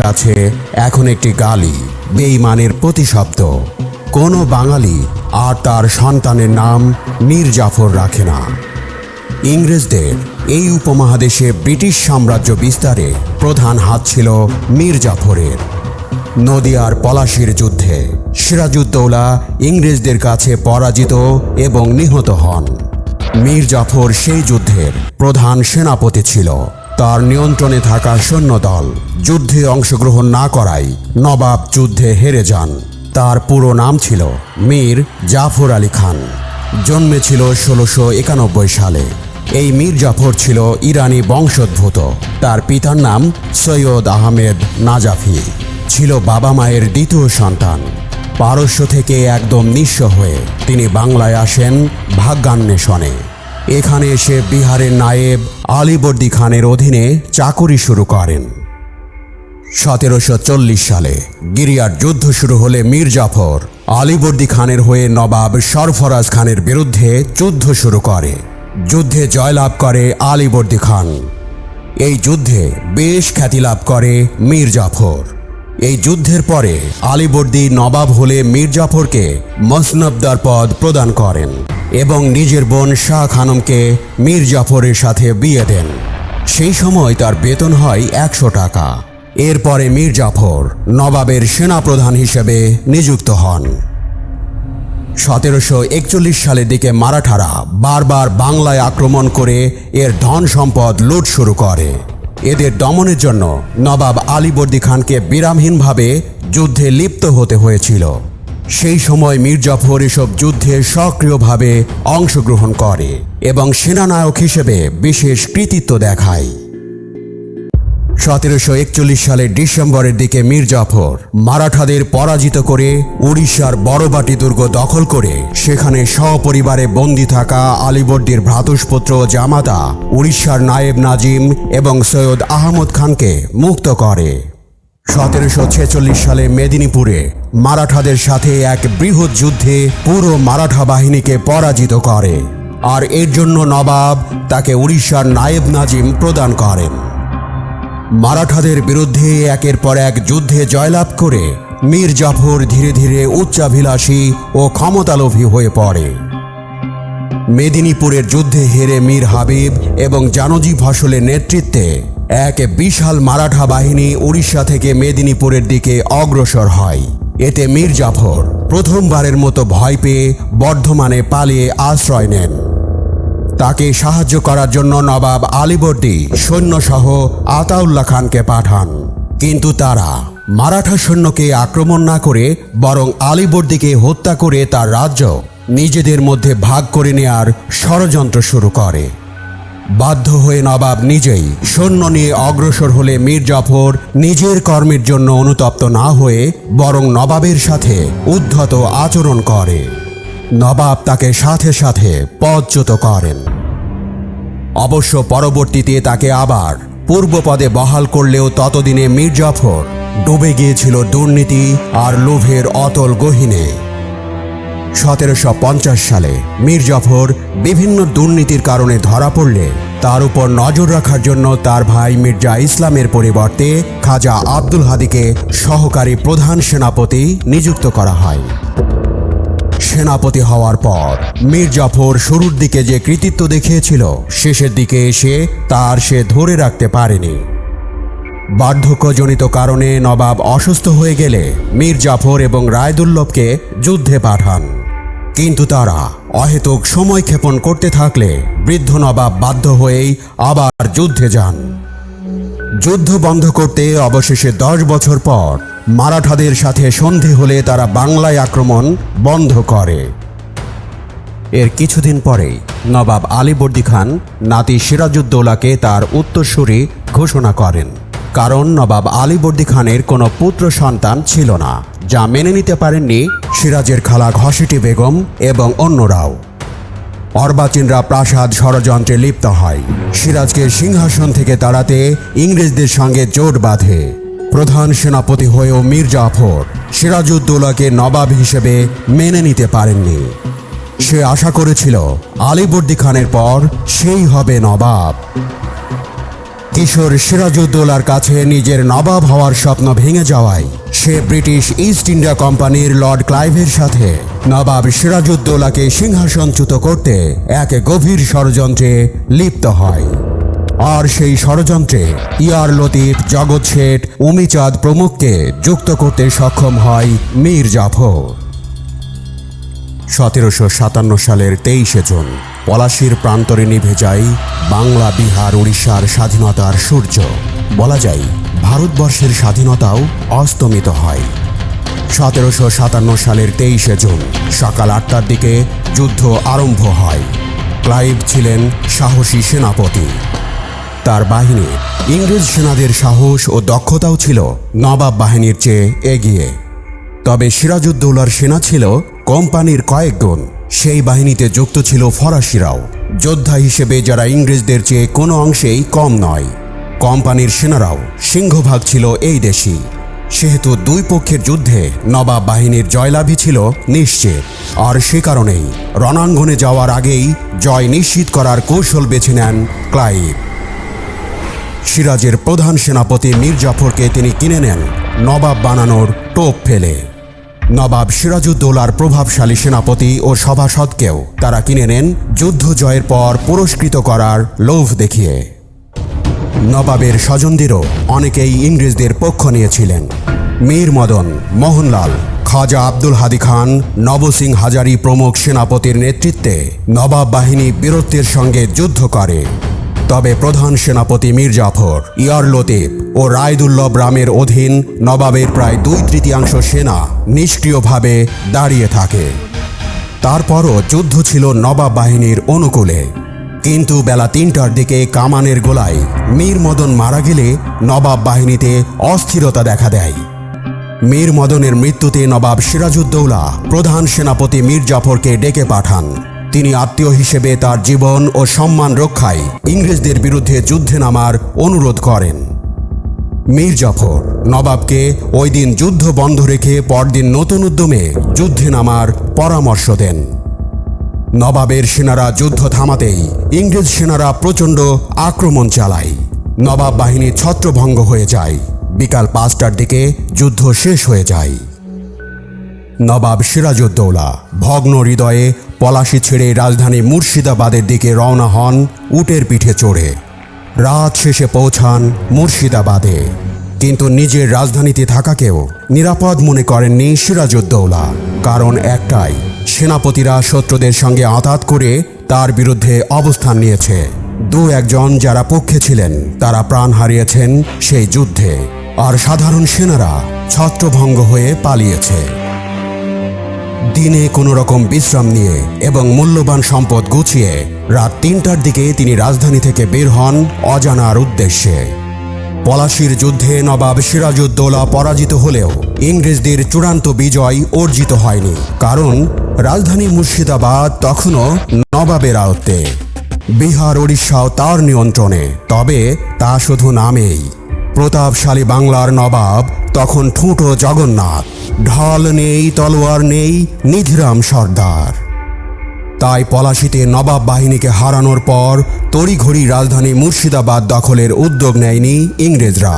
আছে এখন একটি গালি, বেঈমানের প্রতিশব্দ। কোনো বাঙালি আর তার সন্তানের নাম মীর জাফর রাখে না। ইংরেজদের এই উপমহাদেশে ব্রিটিশ সাম্রাজ্য বিস্তারে প্রধান হাত ছিল মীর জাফরের। নদিয়ার পলাশীর যুদ্ধে সিরাজউদ্দৌলা ইংরেজদের কাছে পরাজিত এবং নিহত হন। মীর জাফর সেই যুদ্ধের প্রধান সেনাপতি ছিল। তার নিয়ন্ত্রণে থাকা সৈন্যদল যুদ্ধে অংশগ্রহণ না করায় নবাব যুদ্ধে হেরে যান। তার পুরো নাম ছিল মীর জাফর আলী খান। জন্মেছিল 1691 সালে। এই মীর জাফর ছিল ইরানি বংশোদ্ভূত। তার পিতার নাম সৈয়দ আহমেদ নাজাফি। ছিল বাবা মায়ের দ্বিতীয় সন্তান। পারস্য থেকে একদম নিঃস্ব হয়ে তিনি বাংলায় আসেন ভাগ্যান্বেষণে। এখানে এসে বিহারের নায়েব আলীবর্দী খানের অধীনে চাকুরি শুরু করেন। 1740 সালে গিরিয়ার যুদ্ধ শুরু হলে মীর জাফর আলীবর্দী খানের হয়ে নবাব সরফরাজ খানের বিরুদ্ধে যুদ্ধ শুরু করে। যুদ্ধে জয়লাভ করে আলীবর্দী খান। এই যুদ্ধে বেশ খ্যাতি লাভ করে মীর জাফর। এই যুদ্ধের পরে আলীবর্দী নবাব হলে মীর জাফরকে মসনবদার পদ প্রদান করেন এবং নিজের বোন শাহ খানমকে মীর জাফরের সাথে বিয়ে দেন। সেই সময় তার বেতন হয় 100 টাকা। এরপরে মীর জাফর নবাবের সেনাপ্রধান হিসেবে নিযুক্ত হন। 1741 সালের দিকে মারাঠারা বারবার বাংলায় আক্রমণ করে এর ধন সম্পদ লুট শুরু করে। এদের দমনের জন্য নবাব আলীবর্দী খানকে বিরামহীনভাবে যুদ্ধে লিপ্ত হতে হয়েছিল। সেই সময় মীর জাফর এসব যুদ্ধে সক্রিয়ভাবে অংশগ্রহণ করে এবং সেনানায়ক হিসেবে বিশেষ কৃতিত্ব দেখায়। 1741 সালের ডিসেম্বরের দিকে মীর জাফর মারাঠাদের পরাজিত করে উড়িষ্যার বড়বাটি দুর্গ দখল করে সেখানে সপরিবারে বন্দী থাকা আলীবর্দীর ভ্রাতুষ্পুত্র জামাতা উড়িষ্যার নায়েব নাজিম এবং সৈয়দ আহমদ খানকে মুক্ত করে। 1746 সালে মেদিনীপুরে মারাঠাদের সাথে এক বৃহৎ যুদ্ধে পুরো মারাঠা বাহিনীকে পরাজিত করে, আর এর জন্য নবাব তাকে উড়িষ্যার নায়েব নাজিম প্রদান করেন। মারাঠাদের বিরুদ্ধে একের পর এক যুদ্ধে জয়লাভ করে মীর জাফর ধীরে ধীরে উচ্চাভিলাষী ও ক্ষমতালোভী হয়ে পড়ে। মেদিনীপুরের যুদ্ধে হেরে মীর হাবিব এবং জানোজি ফসলের নেতৃত্বে এক বিশাল মারাঠা বাহিনী উড়িষ্যা থেকে মেদিনীপুরের দিকে অগ্রসর হয়। এতে মীর জাফর প্রথমবারের মতো ভয় পেয়ে বর্ধমানে পালিয়ে আশ্রয় নেন। তাকে সাহায্য করার জন্য নবাব আলীবর্দী সৈন্যসহ আতাউল্লাহ খানকে পাঠান, কিন্তু তারা মারাঠা সৈন্যকে আক্রমণ না করে বরং আলীবর্দীকে হত্যা করে তার রাজ্য নিজেদের মধ্যে ভাগ করে নেয়ার ষড়যন্ত্র শুরু করে। বাধ্য হয়ে নবাব নিজেই সৈন্য নিয়ে অগ্রসর হলে মীর জাফর নিজের কর্মের জন্য অনুতপ্ত না হয়ে বরং নবাবের সাথে উদ্ধত আচরণ করে। নবাব তাকে সাথে সাথে পদচ্যুত করেন। অবশ্য পরবর্তীতে তাকে আবার পূর্ব পদে বহাল করলেও ততদিনে মীর জাফর ডুবে গিয়েছিল দুর্নীতি আর লোভের অতল গহীনে। 1750 সালে মীর জাফর বিভিন্ন দুর্নীতির কারণে ধরা পড়লে তার উপর নজর রাখার জন্য তার ভাই মির্জা ইসলামের পরিবর্তে খাজা আব্দুল হাদীকে সহকারী প্রধান সেনাপতি নিযুক্ত করা হয়। সেনাপতি হওয়ার পর মীর জাফর শুরুর দিকে যে কৃতিত্ব দেখিয়েছিল শেষের দিকে এসে তার সে ধরে রাখতে পারেনি। বার্ধক্যজনিত কারণে নবাব অসুস্থ হয়ে গেলে মীর জাফর এবং রায়দুল্লভকে যুদ্ধে পাঠান, কিন্তু তারা অহেতুক সময় ক্ষেপণ করতে থাকলে বৃদ্ধ নবাব বাধ্য হয়েই আবার যুদ্ধে যান। যুদ্ধ বন্ধ করতে অবশেষে 10 বছর পর মারাঠাদের সাথে সন্ধি হলে তারা বাংলায় আক্রমণ বন্ধ করে। এর কিছুদিন পরেই নবাব আলীবর্দী খান নাতি সিরাজউদ্দৌলাকে তার উত্তরসূরি ঘোষণা করেন, কারণ নবাব আলীবর্দী খানের কোনো পুত্র সন্তান ছিল না, যা মেনে নিতে পারেননি সিরাজের খালা ঘসেটি বেগম এবং অন্যরাও। অর্বাচীনরা প্রাসাদ ষড়যন্ত্রে লিপ্ত হয়। সিরাজকে সিংহাসন থেকে তাড়াতে ইংরেজদের সঙ্গে জোট বাঁধে। প্রধান সেনাপতি হয়েও মীর জাফর সিরাজউদ্দৌলাকে নবাব হিসেবে মেনে নিতে পারেননি। সে আশা করেছিল আলীবর্দী খানের পর সেই হবে নবাব। কিশোর সিরাজউদ্দৌলার কাছে নিজের নবাব হওয়ার স্বপ্ন ভেঙে যাওয়ায় সে ব্রিটিশ ইস্ট ইন্ডিয়া কোম্পানির লর্ড ক্লাইভের সাথে নবাব সিরাজউদ্দৌলাকে সিংহাসনচ্যুত করতে এক গভীর ষড়যন্ত্রে লিপ্ত হয়। আর সেই ষড়যন্ত্রে ইয়ার লতিফ, জগৎ শেঠ, উমিচাঁদ প্রমুখকে যুক্ত করতে সক্ষম হয় মীর জাফর। 1757 সালের 23 জুন পলাশীর প্রান্তরে নিভে যায় বাংলা, বিহার, উড়িষ্যার স্বাধীনতার সূর্য। বলা যায় ভারতবর্ষের স্বাধীনতাও অস্তমিত হয়। 1757 সালের 23 জুন সকাল 8টার দিকে যুদ্ধ আরম্ভ হয়। ক্লাইভ ছিলেন সাহসী সেনাপতি। তার বাহিনী ইংরেজ সেনাদের সাহস ও দক্ষতাও ছিল নবাব বাহিনীর চেয়ে এগিয়ে। তবে সিরাজউদ্দৌলার সেনা ছিল কোম্পানির কয়েক গুণ। সেই বাহিনীতে যুক্ত ছিল ফরাসিরাও, যোদ্ধা হিসেবে যারা ইংরেজদের চেয়ে কোনো অংশেই কম নয়। কোম্পানির সেনারাও সিংহভাগ ছিল এই দেশি। সেহেতু দুই পক্ষের যুদ্ধে নবাব বাহিনীর জয়লাভই ছিল নিশ্চিত। আর সে কারণেই রণাঙ্গনে যাওয়ার আগেই জয় নিশ্চিত করার কৌশল বেছে নেন ক্লাইভ। সিরাজের প্রধান সেনাপতি মীর জাফরকে তিনি কিনে নেন নবাব বানানোর টোপ ফেলে। নবাব সিরাজউদ্দৌলার প্রভাবশালী সেনাপতি ও সভাসদকেও তারা কিনে নেন যুদ্ধ জয়ের পর পুরস্কৃত করার লোভ দেখিয়ে। নবাবের স্বজনদেরও অনেকেই ইংরেজদের পক্ষ নিয়েছিলেন। মীর মদন, মোহনলাল, খাজা আব্দুল হাদি খান, নবসিং হাজারি প্রমুখ সেনাপতির নেতৃত্বে নবাব বাহিনী বীরত্বের সঙ্গে যুদ্ধ করে। তবে প্রধান সেনাপতি মীর জাফর, ইয়ার লতিফ ও রায়দুল্লভ রামের অধীন নবাবের প্রায় 2/3 সেনা নিষ্ক্রিয়ভাবে দাঁড়িয়ে থাকে। তারপরও যুদ্ধ ছিল নবাব বাহিনীর অনুকূলে। কিন্তু বেলা 3টার দিকে কামানের গোলায় মীর মদন মারা গেলে নবাব বাহিনীতে অস্থিরতা দেখা দেয়। মীর মদনের মৃত্যুতে নবাব সিরাজউদ্দৌলা প্রধান সেনাপতি মীর জাফরকে ডেকে পাঠান। তিনি আত্মীয় হিসেবে তার জীবন ও সম্মান রক্ষায় ইংরেজদের বিরুদ্ধে যুদ্ধে নামার অনুরোধ করেন। মীর জাফর নবাবকে ওই দিন যুদ্ধ বন্ধ রেখে পরদিন নতুন উদ্যমে যুদ্ধে নামার পরামর্শ দেন। নবাবের সেনারা যুদ্ধ থামাতেই ইংরেজ সেনারা প্রচণ্ড আক্রমণ চালায়। নবাব বাহিনী ছত্রভঙ্গ হয়ে যায়। বিকাল 5টার দিকে যুদ্ধ শেষ হয়ে যায়। নবাব সিরাজউদ্দৌলা ভগ্ন হৃদয়ে পলাশী ছেড়ে রাজধানী মুর্শিদাবাদের দিকে রওনা হন উটের পিঠে চড়ে। রাত শেষে পৌঁছান মুর্শিদাবাদে। কিন্তু নিজের রাজধানীতে থাকাকেও নিরাপদ মনে করেননি সিরাজউদ্দৌলা। কারণ একটাই, সেনাপতিরা শত্রুদের সঙ্গে আঁতাত করে তার বিরুদ্ধে অবস্থান নিয়েছে। 2-1 যারা পক্ষে ছিলেন তারা প্রাণ হারিয়েছেন সেই যুদ্ধে, আর সাধারণ সেনারা ছত্রভঙ্গ হয়ে পালিয়েছে। দিনে কোনো রকম বিশ্রাম নিয়ে এবং মূল্যবান সম্পদ গুছিয়ে রাত 3টার দিকে তিনি রাজধানী থেকে বের হন অজানার উদ্দেশ্যে। পলাশীর যুদ্ধে নবাব সিরাজউদ্দৌলা পরাজিত হলেও ইংরেজদের চূড়ান্ত বিজয় অর্জিত হয়নি। কারণ রাজধানী মুর্শিদাবাদ তখনও নবাবের আয়ত্তে, বিহার উড়িষ্যাও তার নিয়ন্ত্রণে। তবে তা শুধু নামেই। প্রতাপশালী বাংলার নবাব তখন ঠুঁটো জগন্নাথ, ঢাল নেই, তলোয়ার নেই, নিধিরাম সর্দার। তাই পলাশীতে নবাব বাহিনীকে হারানোর পর তড়িঘড়ি রাজধানী মুর্শিদাবাদ দখলের উদ্যোগ নেয়নি ইংরেজরা।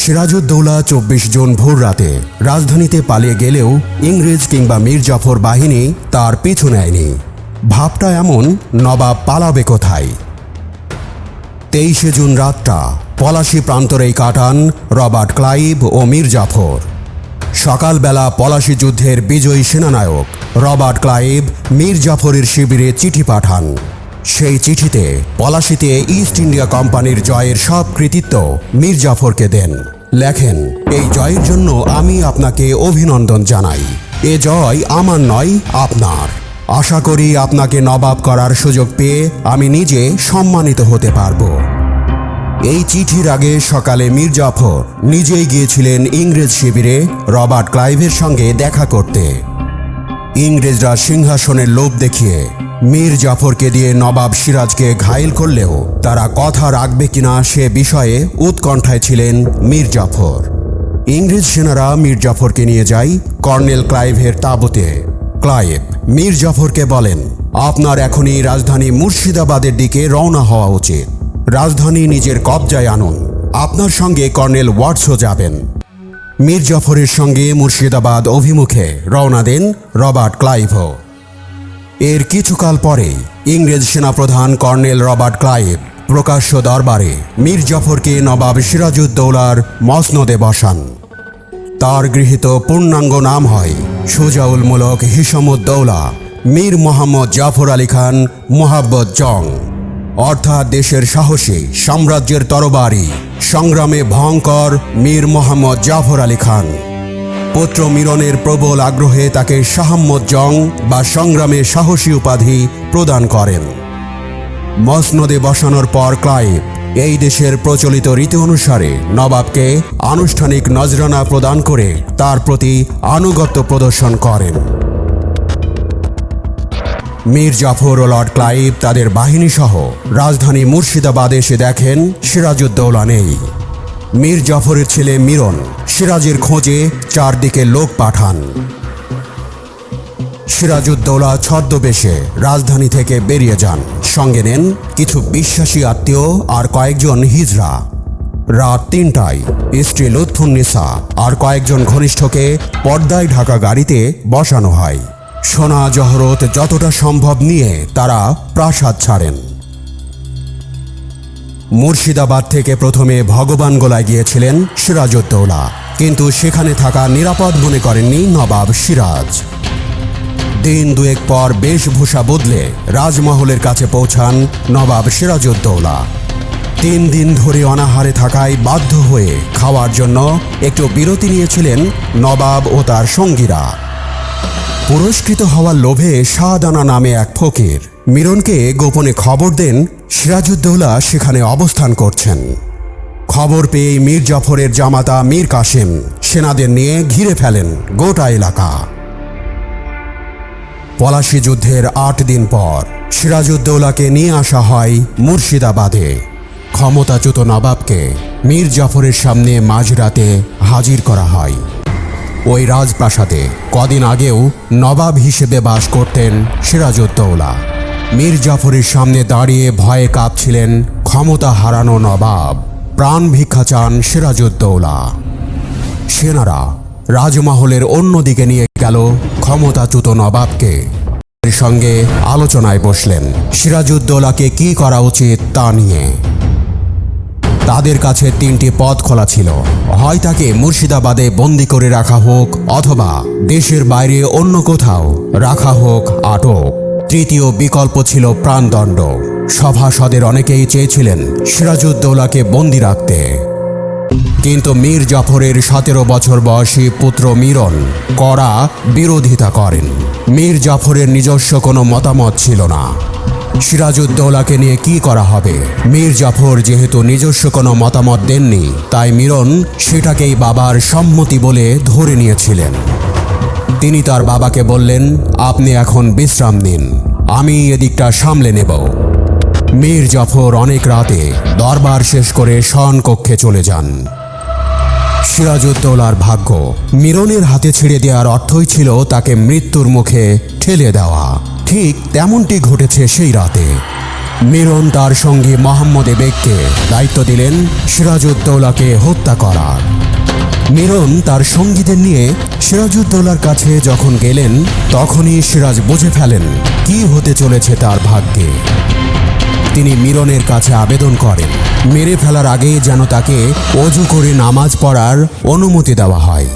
সিরাজউদ্দৌলা 24 জুন ভোর রাতে রাজধানীতে পালিয়ে গেলেও ইংরেজ কিংবা মীর জাফর বাহিনী তার পিছু নেয়নি। ভাবটা এমন, নবাব পালাবে কোথায়? 23 জুন রাতটা পলাশী প্রান্তরেই কাটান রবার্ট ক্লাইভ ও মীর জাফর। সকালবেলা পলাশী যুদ্ধের বিজয়ী সেনানায়ক রবার্ট ক্লাইভ মীর জাফরের শিবিরে চিঠি পাঠান। সেই চিঠিতে পলাশীতে ইস্ট ইন্ডিয়া কোম্পানির জয়ের সব কৃতিত্ব মীর জাফরকে দেন। লেখেন, এই জয়ের জন্য আমি আপনাকে অভিনন্দন জানাই। এ জয় আমার নয়, আপনার। আশা করি আপনাকে নবাব করার সুযোগ পেয়ে আমি নিজে সম্মানিত হতে পারব। এই চিঠির আগে সকালে মীর জাফর নিজেই গিয়েছিলেন ইংরেজ শিবিরে রবার্ট ক্লাইভের সঙ্গে দেখা করতে। ইংরেজরা সিংহাসনের লোভ দেখিয়ে মীর জাফরকে দিয়ে নবাব সিরাজকে ঘায়েল করলেও তারা কথা রাখবে কিনা সে বিষয়ে উৎকণ্ঠায় ছিলেন মীর জাফর। ইংরেজ সেনারা মীর জাফরকে নিয়ে যায় কর্নেল ক্লাইভের তাঁবুতে। ক্লাইভ মীর জাফরকে বলেন, আপনার এখনই রাজধানী মুর্শিদাবাদের দিকে রওনা হওয়া উচিত। রাজধানী নিজের কবজায় আনুন। আপনার সঙ্গে কর্নেল ওয়াটসও যাবেন। মীর জাফরের সঙ্গে মুর্শিদাবাদ অভিমুখে রওনা দেন রবার্ট ক্লাইভও। এর কিছুকাল পরে ইংরেজ সেনাপ্রধান কর্নেল রবার্ট ক্লাইভ প্রকাশ্য দরবারে মীর জাফরকে নবাব সিরাজউদ্দৌলার মসনদে বসান। তার গৃহীত পূর্ণাঙ্গ নাম হয় সুজাউল মুলক হিশামুদ্দৌলা মীর মোহাম্মদ জাফর আলী খান মোহাব্বত জং, অর্থাৎ দেশের সাহসী, সাম্রাজ্যের তরবারি, সংগ্রামে ভয়ঙ্কর মীর মোহাম্মদ জাফর আলী খান। পুত্র মিরনের প্রবল আগ্রহে তাকে শাহাম্মদ জং বা সংগ্রামে সাহসী উপাধি প্রদান করেন। মসনদে বসানোর পর ক্লাইভ এই দেশের প্রচলিত রীতি অনুসারে নবাবকে আনুষ্ঠানিক নজরানা প্রদান করে তার প্রতি আনুগত্য প্রদর্শন করেন। মীর জাফর ও লর্ড ক্লাইভ তাদের বাহিনী সহ রাজধানী মুর্শিদাবাদে এসে দেখেন সিরাজউদ্দৌলা নেই। মীর জাফরের ছেলে মিরন সিরাজের খোঁজে চারদিকে লোক পাঠান। সিরাজউদ্দৌলা ছদ্মবেশে রাজধানী থেকে বেরিয়ে যান। সঙ্গে নেন কিছু বিশ্বাসী আত্মীয় আর কয়েকজন হিজড়া। রাত ৩টায় স্ত্রী লুৎফুন্নিসা আর কয়েকজন ঘনিষ্ঠকে পর্দায় ঢাকা গাড়িতে বসানো হয়। সোনা জহরত যতটা সম্ভব নিয়ে তারা প্রাসাদ ছাড়েন। মুর্শিদাবাদ থেকে প্রথমে ভগবানগোলায় গিয়েছিলেন সিরাজউদ্দৌলা, কিন্তু সেখানে থাকা নিরাপদ মনে করেননি নবাব সিরাজ। দিন দুয়েক পর বেশভূষা বদলে রাজমহলের কাছে পৌঁছান নবাব সিরাজউদ্দৌলা। ৩ দিন ধরে অনাহারে থাকায় বাধ্য হয়ে খাওয়ার জন্য একটু বিরতি নিয়েছিলেন নবাব ও তার সঙ্গীরা। পুরস্কৃত হওয়ার লোভে শাহদানা নামে এক ফকির মিরনকে গোপনে খবর দেন সিরাজউদ্দৌলা সেখানে অবস্থান করছেন। খবর পেয়ে মীর জাফরের জামাতা মীর কাসেম সেনাদের নিয়ে ঘিরে ফেলেন গোটা এলাকা। পলাশী যুদ্ধের ৮ দিন পর সিরাজউদ্দৌলাকে নিয়ে আসা হয় মুর্শিদাবাদে। ক্ষমতাচ্যুত নবাবকে মীর জাফরের সামনে মাঝরাতে হাজির করা হয়। ওই রাজপ্রাসাদে কদিন আগেও নবাব হিসেবে বাস করতেন সিরাজউদ্দৌলা। মীর জাফরের সামনে দাঁড়িয়ে ভয়ে কাঁপছিলেন ক্ষমতা হারানো নবাব। প্রাণ ভিক্ষা চান সিরাজউদ্দৌলা। সেনারা রাজমহলের অন্যদিকে নিয়ে গেল ক্ষমতাচ্যুত নবাবকে। এর সঙ্গে আলোচনায় বসলেন সিরাজউদ্দৌলাকে কি করা উচিত তা নিয়ে। তাদের কাছে ৩টি পথ খোলা ছিল, হয় তাকে মুর্শিদাবাদে বন্দি করে রাখা হোক, অথবা দেশের বাইরে অন্য কোথাও রাখা হোক আটক। তৃতীয় বিকল্প ছিল প্রাণদণ্ড। সভাসদের অনেকেই চেয়েছিলেন সিরাজউদ্দৌলাকে বন্দি রাখতে, কিন্তু মীর জাফরের ১৭ বছর বয়সী পুত্র মিরন কড়া বিরোধিতা করেন। মীর জাফরের নিজস্ব কোনো মতামত ছিল না। সিরাজউদ্দৌলাকে নিয়ে কি করা হবে? মীর জাফর যেহেতু নিজস্ব কোনো মতামত দেননি, তাই মিরন সেটাকেই বাবার সম্মতি বলে ধরে নিয়েছিলেন। তিনি তার বাবাকে বললেন, আপনি এখন বিশ্রাম নিন, আমি এদিকটা সামলে নেব। মীর জাফর অনেক রাতে দরবার শেষ করে শয়ন কক্ষে চলে যান। সিরাজউদ্দৌলার ভাগ্য মিরনের হাতে ছেড়ে দেওয়ার অর্থই ছিল তাকে মৃত্যুর মুখে ঠেলে দেওয়া। ঠিক তেমনটি ঘটেছে সেই রাতে। মিরন তার সঙ্গী মোহাম্মদ বেগকে দায়িত্ব দিলেন সিরাজউদ্দৌলাকে হত্যা করার। মিরন তার সঙ্গীদের নিয়ে সিরাজউদ্দৌলার কাছে যখন গেলেন, তখনই সিরাজ বুঝে ফেলেন কি হতে চলেছে তার ভাগ্যে। তিনি মিরনের কাছে আবেদন করেন মেরে ফেলার আগে যেন তাকে অজু করে নামাজ পড়ার অনুমতি দেওয়া হয়।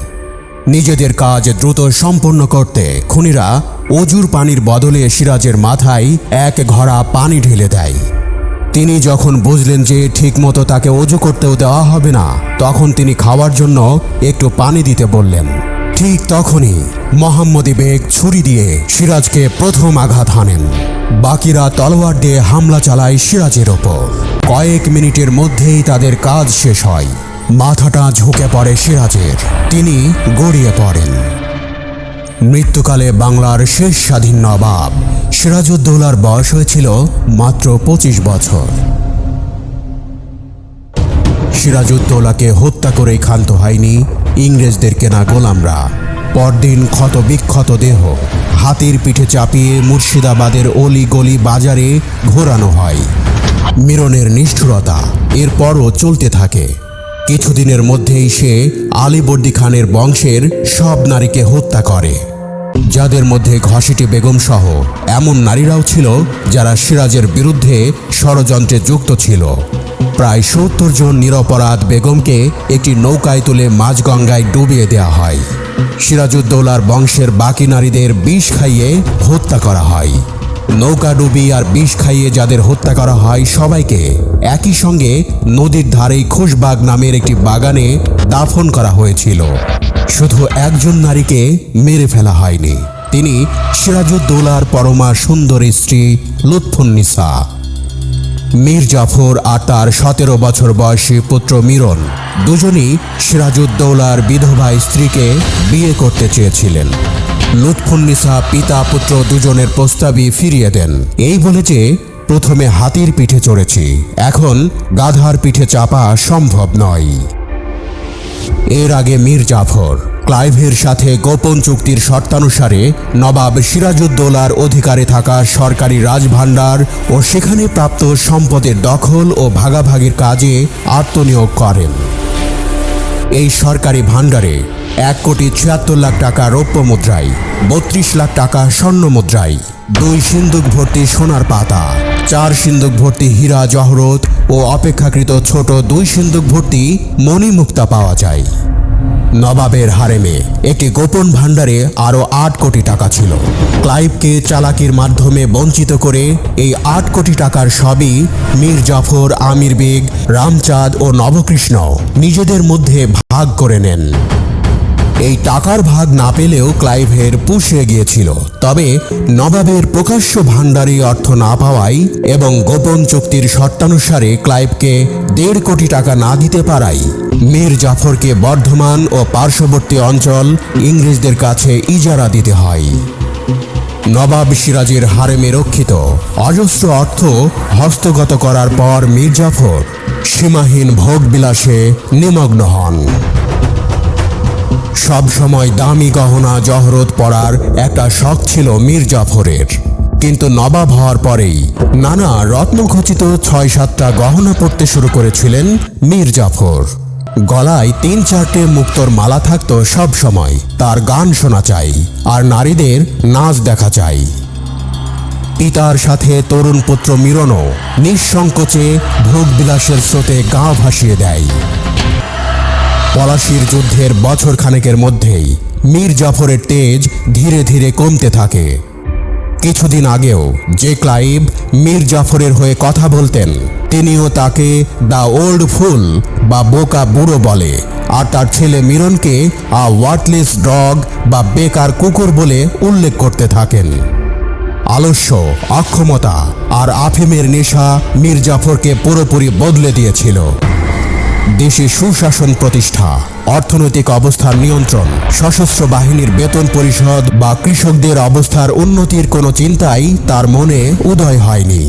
নিজেদের কাজ দ্রুত সম্পন্ন করতে খুনিরা অজুর পানির বদলে সিরাজের মাথায় এক ঘড়া পানি ঢেলে দেয়। তিনি যখন বুঝলেন যে ঠিকমতো তাকে অজু করতেও দেওয়া হবে না, তখন তিনি খাওয়ার জন্য একটু পানি দিতে বললেন। ঠিক তখনই মোহাম্মদ বেগ ছুরি দিয়ে সিরাজকে প্রথম আঘাত হানেন। বাকিরা তলোয়ার দিয়ে হামলা চালায় সিরাজের ওপর। কয়েক মিনিটের মধ্যেই তাদের কাজ শেষ হয়। মাথাটা ঝুঁকে পড়ে সিরাজের, তিনি গড়িয়ে পড়েন। মৃত্যুকালে বাংলার শেষ স্বাধীন নবাব সিরাজউদ্দৌলার বয়স হয়েছিল মাত্র 25 বছর। সিরাজউদ্দৌলাকে হত্যা করেই ক্ষান্ত হয়নি ইংরেজদের কেনা গোলামরা। পরদিন ক্ষত বিক্ষত দেহ হাতির পিঠে চাপিয়ে মুর্শিদাবাদের অলি গলি বাজারে ঘোরানো হয়। মিরনের নিষ্ঠুরতা এরপরও চলতে থাকে। কিছুদিনের মধ্যেই সে আলীবর্দী খানের বংশের সব নারীকে হত্যা করে, যাদের মধ্যে ঘসিটি বেগম সহ এমন নারীরাও ছিল যারা সিরাজের বিরুদ্ধে ষড়যন্ত্রে যুক্ত ছিল। প্রায় ৭০ জন নিরপরাধ বেগমকে একটি নৌকায় তুলে মাঝগঙ্গায় ডুবিয়ে দেওয়া হয়। সিরাজউদ্দৌলার বংশের বাকি নারীদের বিষ খাইয়ে হত্যা করা হয়। নৌকা ডুবি আর বিষ খাইয়ে যাদের হত্যা করা হয় সবাইকে একই সঙ্গে নদীর ধারেই খুশবাগ নামের একটি বাগানে দাফন করা হয়েছিল। শুধু একজন নারীকে মেরে ফেলা হয়নি, তিনি সিরাজউদ্দৌলার পরমা সুন্দরী স্ত্রী লুৎফুন্নিসা। মীর জাফর আর তার ১৭ বছর বয়সী পুত্র মিরন দুজনই সিরাজউদ্দৌলার বিধবা স্ত্রীকে বিয়ে করতে চেয়েছিলেন। লুৎফুন্নিসা পিতা পুত্র দুজনের প্রস্তাবই ফিরিয়ে দেন, এই বলে যে প্রথমে হাতির পিঠে চড়েছি, এখন গাধার পিঠে চাপা সম্ভব নয়। এর আগে মীর জাফর ক্লাইভের সাথে গোপন চুক্তির শর্তানুসারে নবাব সিরাজউদ্দৌলার অধিকারে থাকা সরকারি রাজভাণ্ডার ও সেখানে প্রাপ্ত সম্পদের দখল ও ভাগাভাগির কাজে আত্মনিয়োগ করেন। এই সরকারি ভাণ্ডারে ১,৭৬,০০,০০০ টাকা রৌপ্য মুদ্রায়, ৩২ লাখ টাকা স্বর্ণ মুদ্রায়, ২ সিন্দুক ভর্তি সোনার পাতা, ৪ সিন্দুক ভর্তি হীরা জহরত ও অপেক্ষাকৃত ছোট ২ সিন্দুক ভর্তি মণিমুক্তা পাওয়া যায়। নবাবের হারেমে একটি গোপন ভাণ্ডারে আরও ৮ কোটি টাকা ছিল। ক্লাইভকে চালাকির মাধ্যমে বঞ্চিত করে এই ৮ কোটি টাকার সবই মীর জাফর, আমির বেগ, রামচাঁদ ও নবকৃষ্ণ নিজেদের মধ্যে ভাগ করে নেন। এই টাকার ভাগ না পেলেও ক্লাইভের পুষে গিয়েছিল, তবে নবাবের প্রকাশ্য ভাণ্ডারে অর্থ না পাওয়ায় এবং গোপন চুক্তির শর্তানুসারে ক্লাইভকে ১.৫ কোটি টাকা না দিতে পারায় মীর জাফরকে বর্ধমান ও পার্শ্ববর্তী অঞ্চল ইংরেজদের কাছে ইজারা দিতে হয়। নবাব সিরাজের হারেমে রক্ষিত অজস্র অর্থ হস্তগত করার পর মীর জাফর সীমাহীন ভোগবিলাসে নিমগ্ন হন। সব সময় দামি গহনা জহরত পরার একটা শখ ছিল মীর জাফরের, কিন্তু নবাব হওয়ার পরেই নানা রত্নখচিত ৬-৭টা গহনা পরতে শুরু করেছিলেন মীর জাফর। গলায় ৩-৪টে মুক্তোর মালা থাকতো সব সময়, তার গান শোনা চাই আর নারীদের নাচ দেখা চাই। পিতার সাথে তরুণ পুত্র মিরনও নিঃসংকোচে ভোগবিলাসের স্রোতে গা ভাসিয়ে দেয়। পলাশির যুদ্ধের বছর খানেকের মধ্যেই মীর জাফরের তেজ ধীরে ধীরে কমতে থাকে। কিছুদিন আগেও যে ক্লাইভ মীর জাফরের হয়ে কথা বলতেন, তিনিও তাকে দ্য ওল্ড ফুল বা বোকা বুড়ো বলে, আর তার ছেলে মিরনকে আ ওয়ার্থলেস ডগ বা বেকার কুকুর বলে উল্লেখ করতে থাকেন। আলস্য, অক্ষমতা আর আফিমের নেশা মীর জাফরকে পুরোপুরি বদলে দিয়েছিল। দেশে সুশাসন প্রতিষ্ঠা, অর্থনৈতিক অবস্থার নিয়ন্ত্রণ, সশস্ত্র বাহিনীর বেতন পরিশোধ বা কৃষকদের অবস্থার উন্নতির কোনো চিন্তাই তার মনে উদয় হয়নি।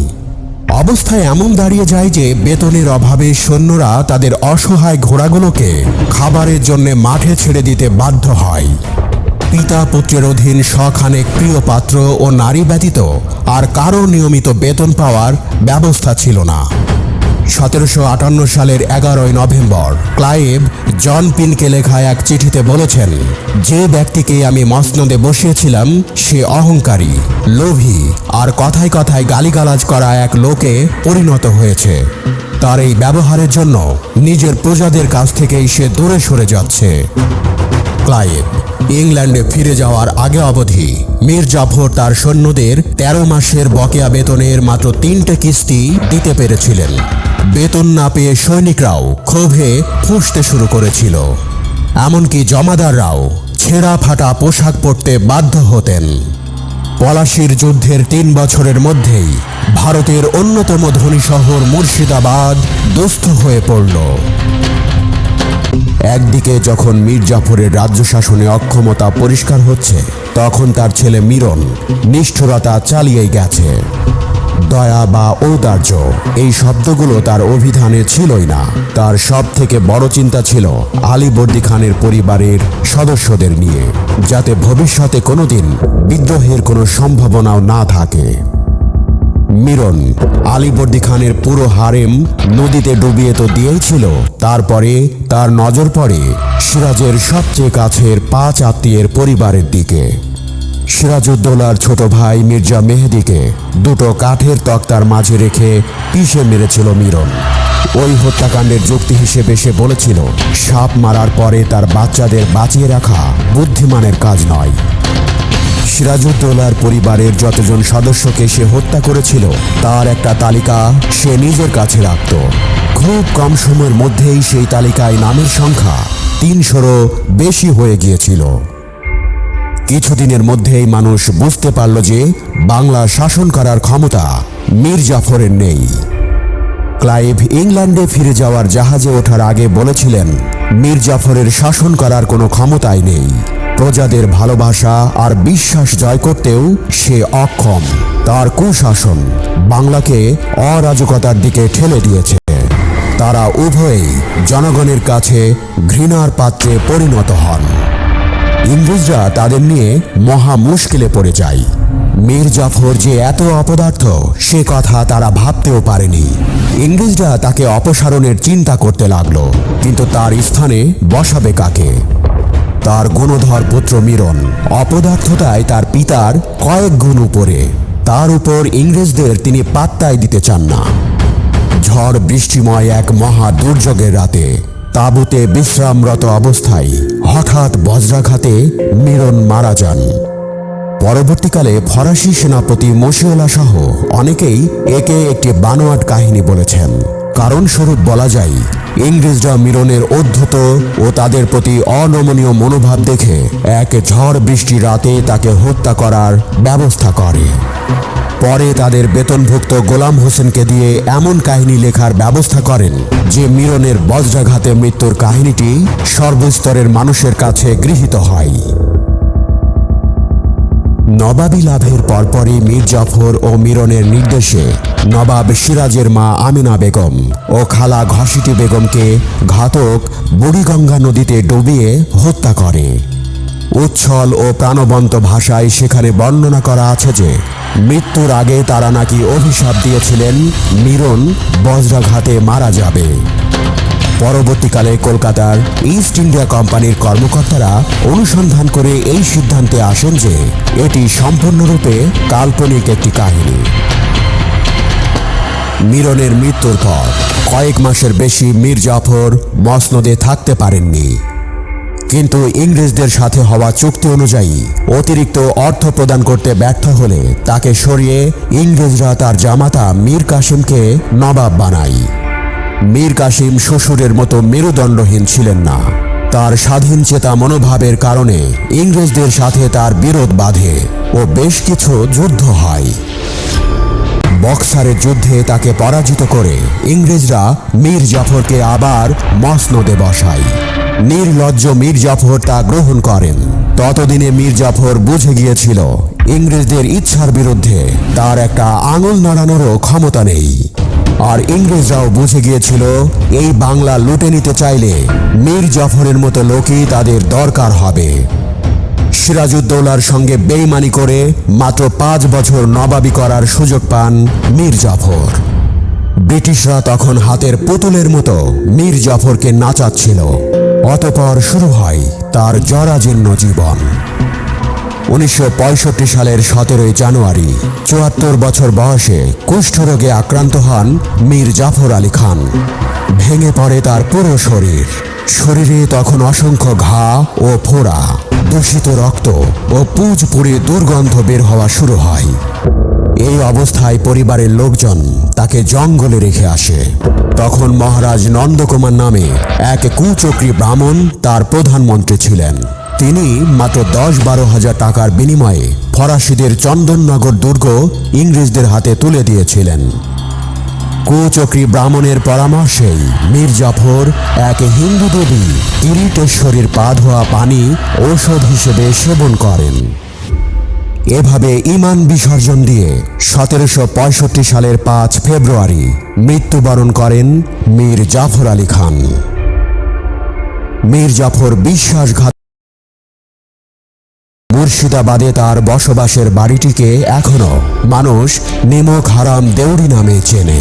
অবস্থায় এমন দাঁড়িয়ে যায় যে বেতনের অভাবে সৈন্যরা তাদের অসহায় ঘোড়াগুলোকে খাবারের জন্য মাঠে ছেড়ে দিতে বাধ্য হয়। পিতা পুত্রের অধীন শখানেক প্রিয় পাত্র ও নারী ব্যতীত আর কারো নিয়মিত বেতন পাওয়ার ব্যবস্থা ছিল না। ১৭৫৮ সালের ১১ই নভেম্বর ক্লাইভ জন পিনকে লেখা এক চিঠিতে বলেছেন, যে ব্যক্তিকে আমি মসনদে বসিয়েছিলাম সে অহংকারী, লোভী আর কথায় কথায় গালিগালাজ করা এক লোকে পরিণত হয়েছে। তার এই ব্যবহারের জন্য নিজের প্রজাদের কাছ থেকেই সে দূরে সরে যাচ্ছে। ক্লাইভ ইংল্যান্ডে ফিরে যাওয়ার আগে অবধি মীর জাফর তার সৈন্যদের ১৩ মাসের বকেয়া বেতনের মাত্র ৩টে কিস্তি দিতে পেরেছিলেন। বেতন না পেয়ে সৈনিকরাও ক্ষোভে ফুঁসতে শুরু করেছিল, এমনকি জমাদাররাও ছেঁড়া ফাটা পোশাক পরতে বাধ্য হতেন। পলাশির যুদ্ধের ৩ বছরের মধ্যেই ভারতের অন্যতম ধনী শহর মুর্শিদাবাদ দুস্থ হয়ে পড়ল। একদিকে যখন মীর জাফরের রাজ্য শাসনে অক্ষমতা পরিষ্কার হচ্ছে, তখন তার ছেলে মিরন নিষ্ঠুরতা চালিয়েই গেছে। দয়া বা ঔদার্য এই শব্দগুলো তার অভিধানে ছিলই না। তার সব থেকে বড় চিন্তা ছিল আলীবর্দী খানের পরিবারের সদস্যদের নিয়ে, যাতে ভবিষ্যতে কোনোদিন বিদ্রোহের কোনো সম্ভাবনাও না থাকে। মিরন আলীবর্দী খানের পুরো হারেম নদীতে ডুবিয়ে তো দিয়েছিল, তারপরে তার নজর পড়ে সিরাজের সবচেয়ে কাছের 5 আত্মীয়ের পরিবারের দিকে। সিরাজউদ্দৌলার ছোট ভাই মির্জা মেহেদীকে দুটো কাঠের তক্তার মাঝে রেখে পিষে মেরেছিল মিরন। ওই হত্যাকাণ্ডের যুক্তি হিসেবে সে বলেছিল, সাপ মারার পরে তার বাচ্চাদের বাঁচিয়ে রাখা বুদ্ধিমানের কাজ নয়। সিরাজউদ্দৌলার পরিবারের যতজন সদস্যকে সে হত্যা করেছিল তার একটা তালিকা সে নিজের কাছে রাখত। খুব কম সময়ের মধ্যেই সেই তালিকায় নামের সংখ্যা 300-রও বেশি হয়ে গিয়েছিল। কিছুদিনের মধ্যেই মানুষ বুঝতে পারল যে বাংলা শাসন করার ক্ষমতা মীর জাফরের নেই। ক্লাইভ ইংল্যান্ডে ফিরে যাওয়ার জাহাজে ওঠার আগে বলেছিলেন, মীর জাফরের শাসন করার কোনো ক্ষমতাই নেই। প্রজাদের ভালোবাসা আর বিশ্বাস জয় করতেও সে অক্ষম। তার কুশাসন বাংলাকে অরাজকতার দিকে ঠেলে দিয়েছে। তারা উভয়েই জনগণের কাছে ঘৃণার পাত্রে পরিণত হন। ইংরেজরা তাদের নিয়ে মহা মুশকিলে পড়ে যায়। মীর জাফর যে এত অপদার্থ সে কথা তারা ভাবতেও পারেনি। ইংরেজরা তাকে অপসারণের চিন্তা করতে লাগলো, কিন্তু তার স্থানে বসাবে কাকে? তার গুণধর পুত্র মিরন অপদার্থতায় তার পিতার কয়েক গুণ উপরে। তার উপর ইংরেজদের তিনি পাত্তাই দিতে চান না। ঝড় বৃষ্টিময় এক মহা দুর্যোগের রাতে তাঁবুতে বিশ্রামরত অবস্থায় হঠাৎ বজ্রাঘাতে মিরন মারা যান। পরবর্তীকালে ফরাসি সেনাপতি মশিউলা সহ অনেকেই একে একটি বানোয়াট কাহিনী বলেছেন। কারণস্বরূপ বলা যায়, ইংরেজরা মিরনের অধ্যত ও তাদের প্রতি অনমনীয় মনোভাব দেখে এক ঝড় বৃষ্টি রাতে তাকে হত্যা করার ব্যবস্থা করে। পরে তাদের বেতনভুক্ত গোলাম হোসেনকে দিয়ে এমন কাহিনী লেখার ব্যবস্থা করেন যে মিরনের বজ্রাঘাতে মৃত্যুর কাহিনীটি সর্বস্তরের মানুষের কাছে গৃহীত হয়। নবাবী লাভের পরপরই মীর জাফর ও মিরনের নির্দেশে নবাব সিরাজের মা আমিনা বেগম ও খালা ঘসিটি বেগমকে ঘাতক বুড়িগঙ্গা নদীতে ডুবিয়ে হত্যা করে। উচ্ছল ও প্রাণবন্ত ভাষায় সেখানে বর্ণনা করা আছে যে মৃত্যুর আগে তারা নাকি অভিশাপ দিয়েছিলেন মিরন বজ্রাঘাতে মারা যাবে। পরবর্তীকালে কলকাতার ইস্ট ইন্ডিয়া কোম্পানির কর্মকর্তারা অনুসন্ধান করে এই সিদ্ধান্তে আসেন যে এটি সম্পূর্ণরূপে কাল্পনিক একটি কাহিনী। মিরনের মৃত্যুর পর কয়েক মাসের বেশি মীর জাফর মসনদে থাকতে পারেননি, কিন্তু ইংরেজদের সাথে হওয়া চুক্তি অনুযায়ী অতিরিক্ত অর্থ প্রদান করতে ব্যর্থ হলে তাকে সরিয়ে ইংরেজরা তার জামাতা মীর কাসিমকে নবাব বানায়। মীর কাসিম শ্বশুরের মতো মেরুদণ্ডহীন ছিলেন না। তার স্বাধীন চেতা মনোভাবের কারণে ইংরেজদের সাথে তার বিরোধ বাধে ও বেশ কিছু যুদ্ধ হয়। বক্সারের যুদ্ধে তাকে পরাজিত করে ইংরেজরা মীর জাফরকে আবার মসনদে বসায়। নির্লজ্জ মীর জাফর তা গ্রহণ করেন। ততদিনে মীর জাফর বুঝে গিয়েছিল ইংরেজদের ইচ্ছার বিরুদ্ধে তার একটা আঙুল নাড়ানোরও ক্ষমতা নেই। আর ইংরেজরাও বুঝে গিয়েছিল এই বাংলা লুটে নিতে চাইলে মীর জাফরের মতো লোকই তাদের দরকার হবে। সিরাজউদ্দৌলার সঙ্গে বেইমানি করে মাত্র 5 বছর নবাবি করার সুযোগ পান মীর জাফর। ব্রিটিশরা তখন হাতের পুতুলের মতো মীর জাফরকে নাচাচ্ছিল। অতঃপর শুরু হয় তার জরাজীর্ণ জীবন। 1965 সালের 17 জানুয়ারি 74 বছর বয়সে কুষ্ঠরোগে আক্রান্ত হন মীর জাফর আলী খান। ভেঙে পড়ে তার পুরো শরীর। শরীরে তখন অসংখ্য ঘা ও ফোড়া, দূষিত রক্ত ও পুজ পুড়ে দুর্গন্ধ বের হওয়া শুরু হয়। এই অবস্থায় পরিবারের লোকজন তাকে জঙ্গলে রেখে আসে। তখন মহারাজ নন্দকুমার নামে এক কুচক্রী ব্রাহ্মণ তার প্রধানমন্ত্রী ছিলেন। তিনি মাত্র 10-12 হাজার টাকার বিনিময়ে ফরাসিদের চন্দননগর দুর্গ ইংরেজদের হাতে তুলে দিয়েছিলেন। কুচক্রী ব্রাহ্মণের পরামর্শেই মীর জাফর এক হিন্দু দেবী কিরিটেশ্বরীর পা ধোয়া পানি ঔষধ হিসেবে সেবন করেন। এভাবে ঈমান বিসর্জন দিয়ে 1765 সালের 5 ফেব্রুয়ারি মৃত্যুবরণ করেন মীর জাফর আলী খান। মীর জাফর বিশ্বাসঘাত মুর্শিদাবাদে তার বসবাসের বাড়িটিকে এখনো মানুষ নিমক হারাম দেউড়ি নামে চেনে।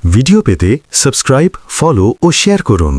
ভিডিও পেতে সাবস্ক্রাইব, ফলো ও শেয়ার করুন।